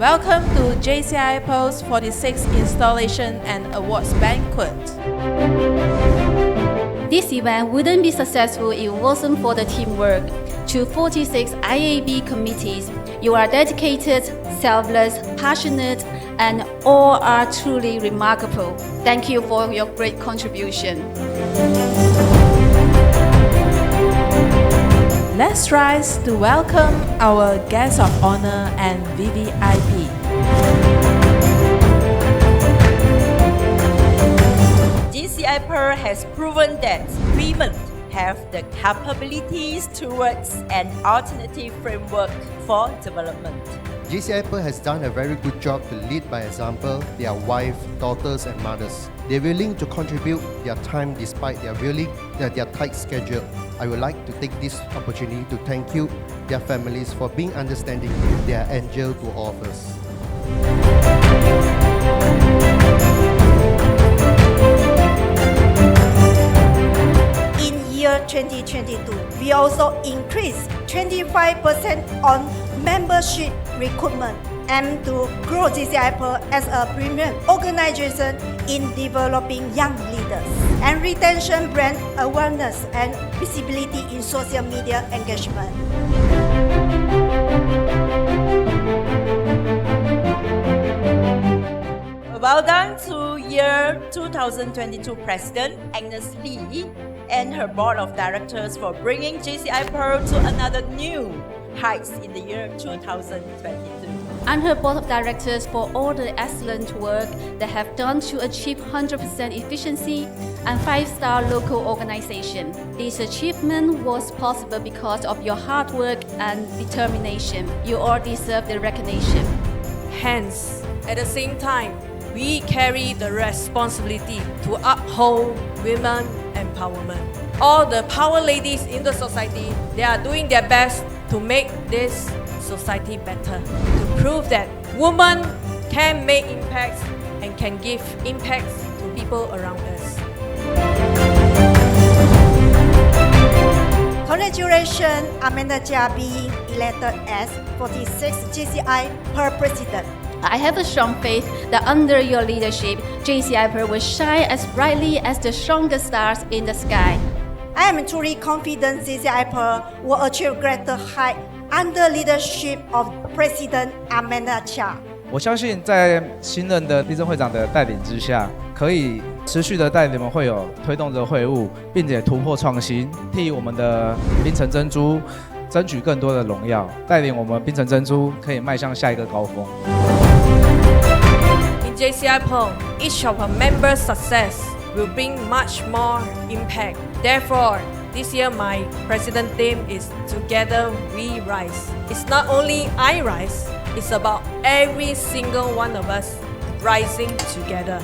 Welcome to JCI Post 46 Installation and Awards Banquet. This event wouldn't be successful if it wasn't for the teamwork. To 46 IAB committees, you are dedicated, selfless, passionate, and all are truly remarkable. Thank you for your great contribution. Let's rise to welcome our guests of honor and VVIP. JCI Pearl has proven that women have the capabilities towards an alternative framework for development. JCI Pearl has done a very good job to lead by example their wives, daughters and mothers. They're willing to contribute their time despite their tight schedule. I would like to take this opportunity to thank you, their families, for being understanding. They are angel to all of us. In year 2022, we also increased 25% on membership recruitment and to grow JCI Pearl as a premium organization in developing young leaders and retention, brand awareness and visibility in social media engagement. Well done to year 2022 President Agnes Lee and her board of directors for bringing JCI Pearl to another new heights in the year 2022. And her board of directors for all the excellent work they have done to achieve 100% efficiency and 5-star local organization. This achievement was possible because of your hard work and determination. You all deserve the recognition. Hence, at the same time, we carry the responsibility to uphold women empowerment. All the power ladies in the society, they are doing their best to make this society better, to prove that women can make impacts and can give impacts to people around us. Congratulations, Amanda Chia being elected as 46 JCI Pearl President. I have a strong faith that under your leadership, JCI Pearl will shine as brightly as the strongest stars in the sky. I am truly confident JCI Pearl will achieve greater height under leadership of President Amanda Chia. 我相信在新任的立政会长的带领之下，可以持续的带领我们会有推动着会务，并且突破创新，替我们的槟城珍珠争取更多的荣耀，带领我们槟城珍珠可以迈向下一个高峰。In JCI Pearl, each of our members' success will bring much more impact. Therefore, this year my president theme is Together We Rise. It's not only I rise, it's about every single one of us rising together.